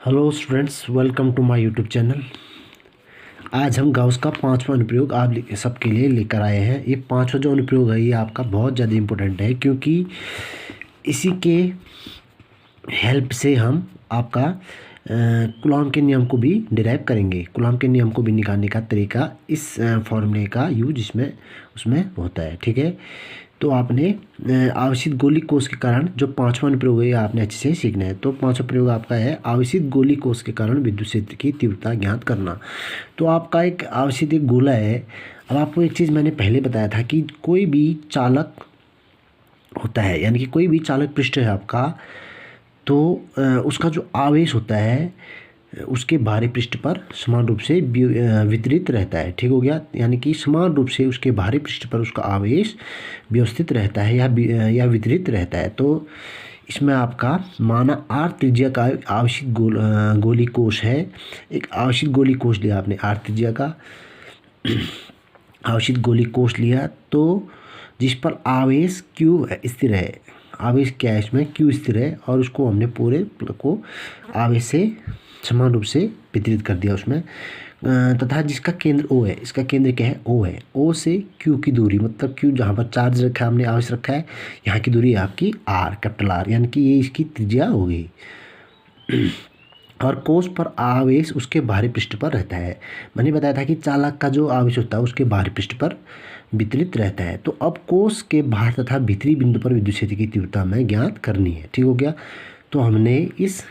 Hello students, welcome to my YouTube channel. आज हम Gauss का पांचवा अनुप्रयोग आप सबके लिए लेकर आए हैं। ये पांचवा जो अनुप्रयोग है ये आपका बहुत ज़्यादा इम्पोर्टेंट है, क्योंकि इसी के हेल्प से हम आपका कूलॉम के नियम को भी डिराइव करेंगे। कूलॉम के नियम को भी निकालने का तरीका इस फॉर्मूले का यूज इसमें उसमें होता है। ठीक है, तो आपने आवेशित गोली कोष के कारण जो पांचवा अनुप्रयोग है आपने अच्छे से सीखना है। तो पांचवा प्रयोग आपका है आवेशित गोली कोष के कारण विद्युत क्षेत्र की तीव्रता ज्ञात करना। तो आपका एक आवेशित एक गोला है। अब आपको एक चीज़ मैंने पहले बताया था कि कोई भी चालक होता है, यानी कि कोई भी चालक पृष्ठ है आपका, तो उसका जो आवेश होता है उसके बाहरी पृष्ठ पर समान रूप से वितरित रहता है। ठीक हो गया, यानी कि समान रूप से उसके बाहरी पृष्ठ पर उसका आवेश व्यवस्थित रहता है या वितरित रहता है। तो इसमें आपका माना आर त्रिज्या का आवेशित गोली कोष है। एक आवेशित गोली कोष लिया आपने, आर त्रिज्या का आवेशित गोली कोष लिया, तो जिस पर आवेश क्यू स्थिर है। आवेश क्या है इसमें, क्यू स्थिर है, और उसको हमने पूरे को आवेश से समान रूप से वितरित कर दिया उसमें। तथा जिसका केंद्र ओ है, इसका केंद्र क्या है, ओ है। ओ से क्यू की दूरी, मतलब क्यू जहाँ पर चार्ज रखा है हमने, आवेश रखा है, यहाँ की दूरी है आपकी आर, कैपिटल आर, यानी कि ये इसकी त्रिज्या हो गई। और कोष पर आवेश उसके बाहरी पृष्ठ पर रहता है। मैंने बताया था कि चालक का जो आवेश होता है उसके बाहरी पृष्ठ पर वितरित रहता है। तो अब कोष के बाहर तथा भीतरी बिंदु पर विद्युत क्षेत्र की तीव्रता हमें ज्ञात करनी है। ठीक हो गया, तो हमने इस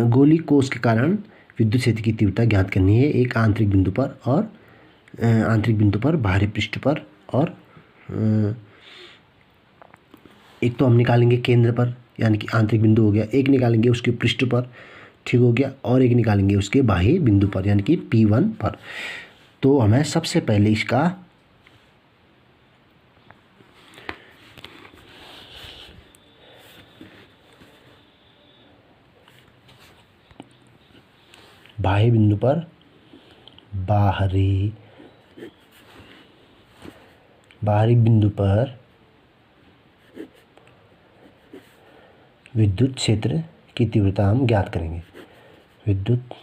गोली कोष के कारण विद्युत क्षेत्र की तीव्रता ज्ञात करनी है, एक आंतरिक बिंदु पर और आंतरिक बिंदु पर, बाहरी पृष्ठ पर, और एक तो हम निकालेंगे केंद्र पर, यानी कि आंतरिक बिंदु हो गया, एक निकालेंगे उसके पृष्ठ पर, ठीक हो गया, और एक निकालेंगे उसके बाह्य बिंदु पर, यानी कि P1 पर। तो हमें सबसे पहले इसका बाह्य बिंदु पर बाहरी बिंदु पर विद्युत क्षेत्र की तीव्रता हम ज्ञात करेंगे। विद्युत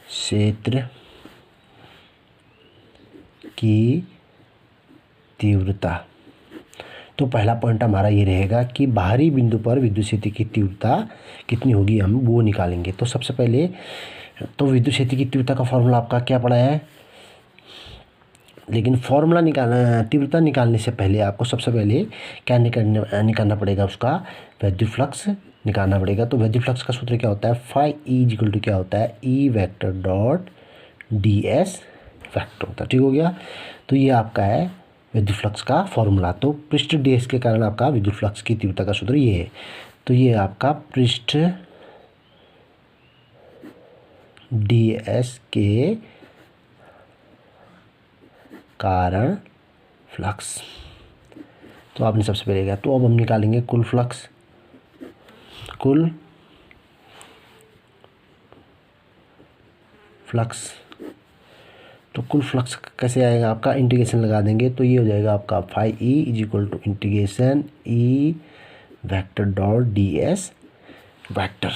क्षेत्र की तीव्रता, तो पहला पॉइंट हमारा ये रहेगा कि बाहरी बिंदु पर विद्युत क्षेत्र की तीव्रता कितनी होगी, हम वो निकालेंगे। तो सबसे पहले तो विद्युत क्षेत्र की तीव्रता का फॉर्मूला आपका क्या पड़ा है, लेकिन फॉर्मूला तीव्रता निकालने से पहले आपको सबसे पहले क्या निकालना पड़ेगा, उसका विद्युत फ्लक्स निकालना पड़ेगा। तो विद्युत फ्लक्स का सूत्र क्या होता है, फाई ई इक्वल टू क्या होता है, ई vector dot D S vector होता है। ठीक हो गया, तो ये आपका है विद्युत फ्लक्स का फॉर्मूला। तो पृष्ठ डी एस के कारण आपका विद्युत फ्लक्स की तीव्रता का सूत्र ये है। तो ये आपका पृष्ठ डी एस के कारण फ्लक्स, तो आपने सबसे पहले किया। तो अब हम निकालेंगे कुल फ्लक्स, तो कुल फ्लक्स कैसे आएगा आपका, इंटीग्रेशन लगा देंगे, तो ये हो जाएगा आपका phi E is equal to integration E vector dot D S vector.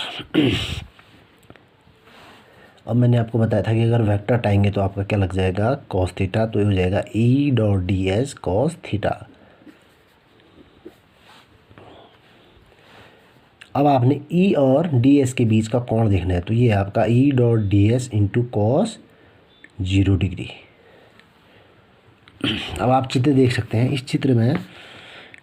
अब मैंने आपको बताया था कि अगर वेक्टर हटाएंगे तो आपका क्या लग जाएगा, कॉस थीटा, तो ये हो जाएगा E dot D S cos theta. अब आपने ई और डी एस के बीच का कोण देखना है, तो ये आपका E dot D S into cos 0 degree. अब आप चित्र देख सकते हैं, इस चित्र में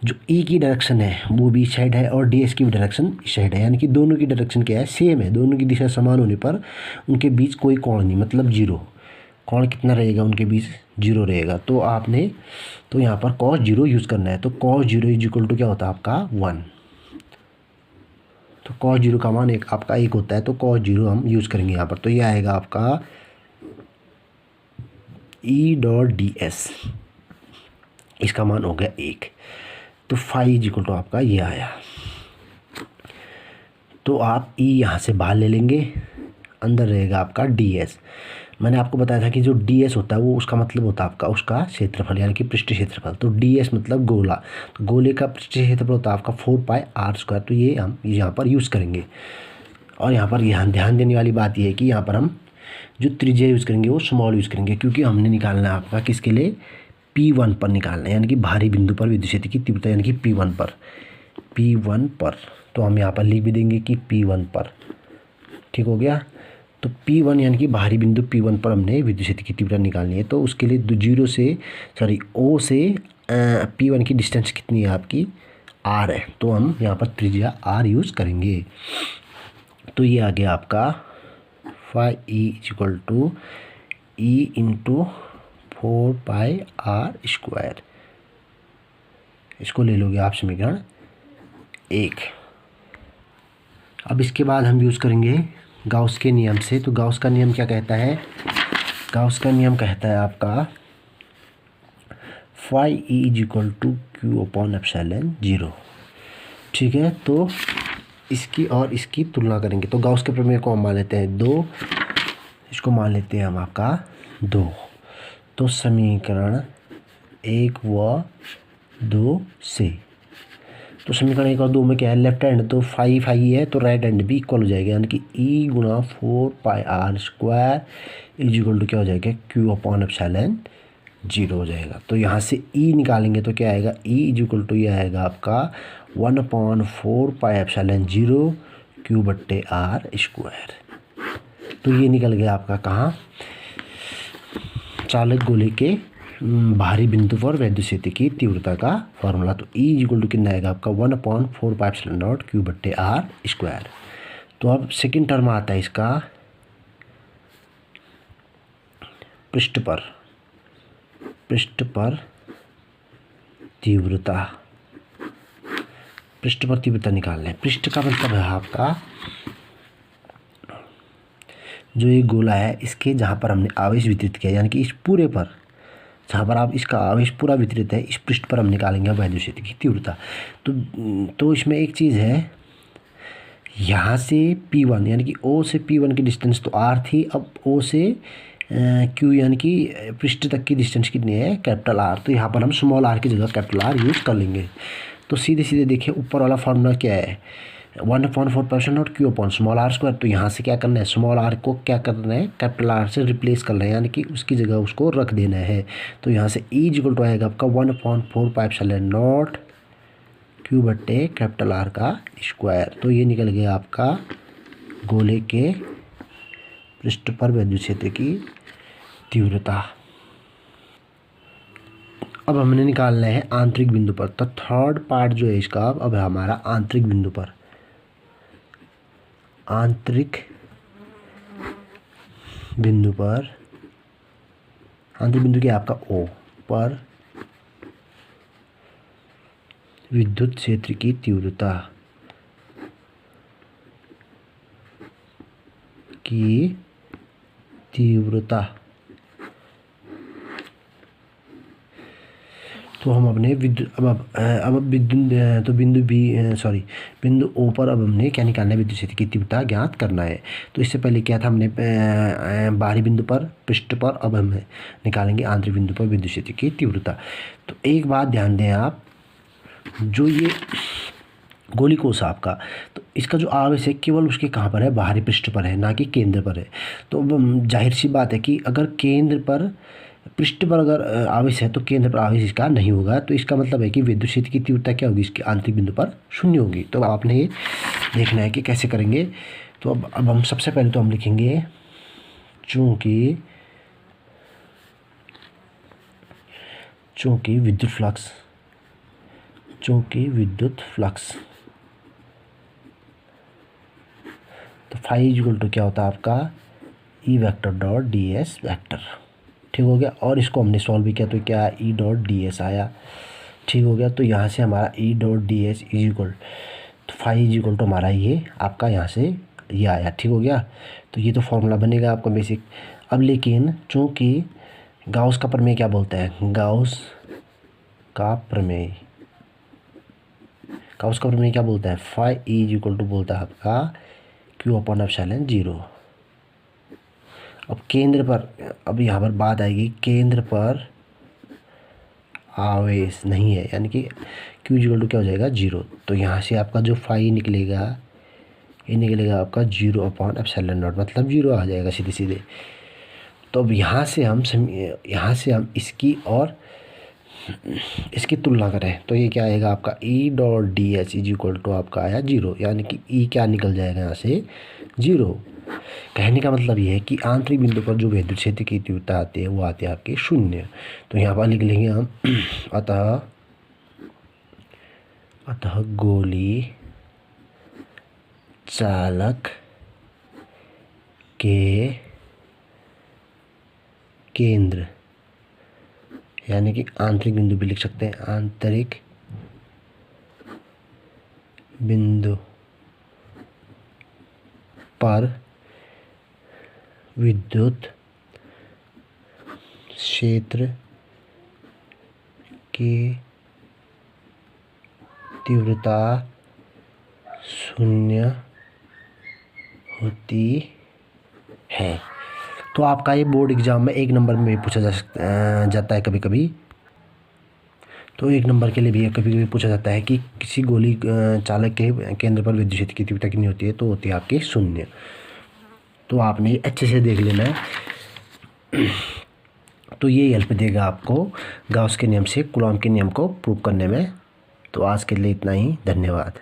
जो ई की डायरेक्शन है वो भी इस साइड है और डी एस की भी डायरेक्शन इस साइड है, यानी कि दोनों की डायरेक्शन क्या है, सेम है। दोनों की दिशा समान होने पर उनके बीच कोई कोण नहीं, मतलब 0। कोण कितना रहेगा उनके बीच, 0 रहेगा। तो आपने तो यहाँ पर cos 0 यूज़ करना है। तो cos 0 इज इक्वल टू क्या होता है आपका 1। तो cos 0 का मान एक आपका 1 होता है, तो cos 0 हम यूज़ करेंगे यहाँ पर। तो ये आएगा आपका ई डॉट डी एस, इसका मान हो गया 1। तो फाई इज इक्वल टू आपका ये आया। तो आप ई यहाँ से बाहर ले लेंगे, अंदर रहेगा आपका डी एस, मैंने आपको बताया था कि जो ds होता है वो उसका मतलब होता है आपका उसका क्षेत्रफल यानी कि पृष्ठीय क्षेत्रफल। तो ds मतलब गोला, तो गोले का पृष्ठीय क्षेत्रफल होता है आपका 4πr²। तो ये हम यहाँ पर यूज़ करेंगे। और यहाँ पर ध्यान देने वाली बात ये है कि यहाँ पर हम जो त्रिज्या यूज़ करेंगे वो स्मॉल यूज़ करेंगे, क्योंकि हमने निकालना है आपका किसके लिए, P1 पर निकालना है, यानी कि बाहरी बिंदु पर विद्युत क्षेत्र की तीव्रता, यानी कि P1 पर। तो हम यहाँ पर लिख भी देंगे कि P1 पर। ठीक हो गया। तो P1 यानी कि बाहरी बिंदु P1 पर हमने विद्युत क्षेत्र की तीव्रता निकालनी है। तो उसके लिए O से P1 की डिस्टेंस कितनी है आपकी, R है। तो हम यहाँ पर त्रिज्या R यूज़ करेंगे। तो ये आ गया आपका फाई E × 4πr²। इसको ले लोगे आप समीकरण 1। अब इसके बाद हम यूज़ करेंगे गाउस के नियम से। तो गाउस का नियम क्या कहता है, गाउस का नियम कहता है आपका फाई E = Q/ε0। ठीक है। तो इसकी और इसकी तुलना करेंगे। तो गाउस के प्रमेय को हम मान लेते हैं 2, इसको मान लेते हैं हम आपका 2। तो समीकरण 1 व 2 से, तो समीकरण 1 और 2 में क्या है, लेफ्ट हैंड तो फाई है, तो राइट हैंड भी इक्वल हो जाएगा, यानी कि E × 4πr² = क्या हो जाएगा, Q/ε0 हो जाएगा। तो यहाँ से E निकालेंगे तो क्या आएगा, E = ये आएगा आपका 1/4πε0 Q/r²। तो ये निकल गया आपका कहाँ, चालक गोले के बाहरी बिंदु पर विद्युत क्षेत्र की तीव्रता का फॉर्मूला। तो E = कितना आएगा आपका 1/4πε0 Q/r²। तो अब सेकंड टर्म आता है इसका पृष्ठ पर तीव्रता। पृष्ठ पर तीव्रता निकालना है। पृष्ठ का मतलब है आपका जो ये गोला है, इसके जहाँ पर हमने आवेश वितरित किया, यानी कि इस पूरे पर जहाँ पर आप इसका आवेश पूरा वितरित है, इस पृष्ठ पर हम निकालेंगे विद्युत क्षेत्र की तीव्रता। तो इसमें एक चीज़ है, यहाँ से P1 यानी कि O से P1 की डिस्टेंस तो R थी। अब O से Q यानी कि पृष्ठ तक की डिस्टेंस कितनी है, R। तो यहाँ पर हम स्मॉल r की जगह R यूज़ कर लेंगे। तो सीधे देखिए ऊपर वाला फार्मूला क्या है, 1/4πε0 Q/r²। तो यहाँ से क्या करना है, स्मॉल r को क्या करना है, R से रिप्लेस करना है, यानी कि उसकी जगह उसको रख देना है। तो यहाँ से E = आएगा आपका 1/4πε0 Q/R²। तो ये निकल गया आपका गोले के पृष्ठ पर विद्युत क्षेत्र की तीव्रता। अब हमने निकालना है आंतरिक बिंदु पर। तो थर्ड पार्ट जो है इसका अब है हमारा आंतरिक बिंदु पर। आंतरिक बिंदु क्या आपका O पर विद्युत क्षेत्र की तीव्रता तो हम अपने बिंदु O पर अब हमने क्या निकालना है, विद्युत क्षेत्र की तीव्रता ज्ञात करना है। तो इससे पहले क्या था, हमने बाहरी बिंदु पर, पृष्ठ पर, अब हम निकालेंगे आंतरिक बिंदु पर विद्युत क्षेत्र की तीव्रता। तो एक बात ध्यान दें आप, जो ये गोलीकोष आपका, तो इसका जो आवेश है केवल उसके कहाँ पर है, बाहरी पृष्ठ पर है, ना कि केंद्र पर है। तो जाहिर सी बात है कि अगर पृष्ठ पर अगर आवेश है तो केंद्र पर आवेश इसका नहीं होगा। तो इसका मतलब है कि विद्युत क्षेत्र की तीव्रता क्या होगी, इसके आंतरिक बिंदु पर 0 होगी। तो आपने ये देखना है कि कैसे करेंगे। तो अब हम सबसे पहले तो हम लिखेंगे चूँकि विद्युत फ्लक्स तो फाई = क्या होता है आपका E⃗.ds। ठीक हो गया। और इसको हमने सॉल्व भी किया तो क्या E.ds आया। ठीक हो गया। तो यहाँ से हमारा E.ds तो फाई = हमारा ये आपका यहाँ से ये आया। ठीक हो गया। तो ये तो फॉर्मूला बनेगा आपका बेसिक। अब लेकिन चूँकि गाउस का प्रमेय क्या बोलता है, गाउस का प्रमेय क्या बोलता है, फाई E = बोलता है आपका Q/ε0। अब केंद्र पर, अब यहाँ पर बात आएगी केंद्र पर आवेश नहीं है, यानी कि Q इक्वल टू क्या हो जाएगा 0। तो यहाँ से आपका जो फाई निकलेगा ये निकलेगा आपका 0/ε0, मतलब 0 आ जाएगा सीधे सीधे। तो अब यहाँ से हम इसकी और इसकी तुलना करें तो ये क्या आएगा आपका E dot D H is equal to आपका आया 0, यानी कि E क्या निकल जाएगा यहाँ से 0। कहने का मतलब ये है कि आंतरिक बिंदु पर जो विद्युत क्षेत्र की तीव्रता आती है वो आती है आपके 0। तो यहाँ पर लिख लेंगे हम अतः गोली चालक के केंद्र, यानी कि आंतरिक बिंदु भी लिख सकते हैं, आंतरिक बिंदु पर विद्युत क्षेत्र की तीव्रता 0 होती है। तो आपका ये बोर्ड एग्जाम में 1 नंबर में भी पूछा जाता है कभी कभी। तो 1 नंबर के लिए भी कभी कभी पूछा जाता है कि किसी गोली चालक के केंद्र पर विद्युत क्षेत्र की तीव्रता कितनी होती है, तो होती है आपकी 0। तो आपने अच्छे से देख लेना है। तो ये हेल्प देगा आपको गाउस के नियम से कूलॉम के नियम को प्रूव करने में। तो आज के लिए इतना ही, धन्यवाद।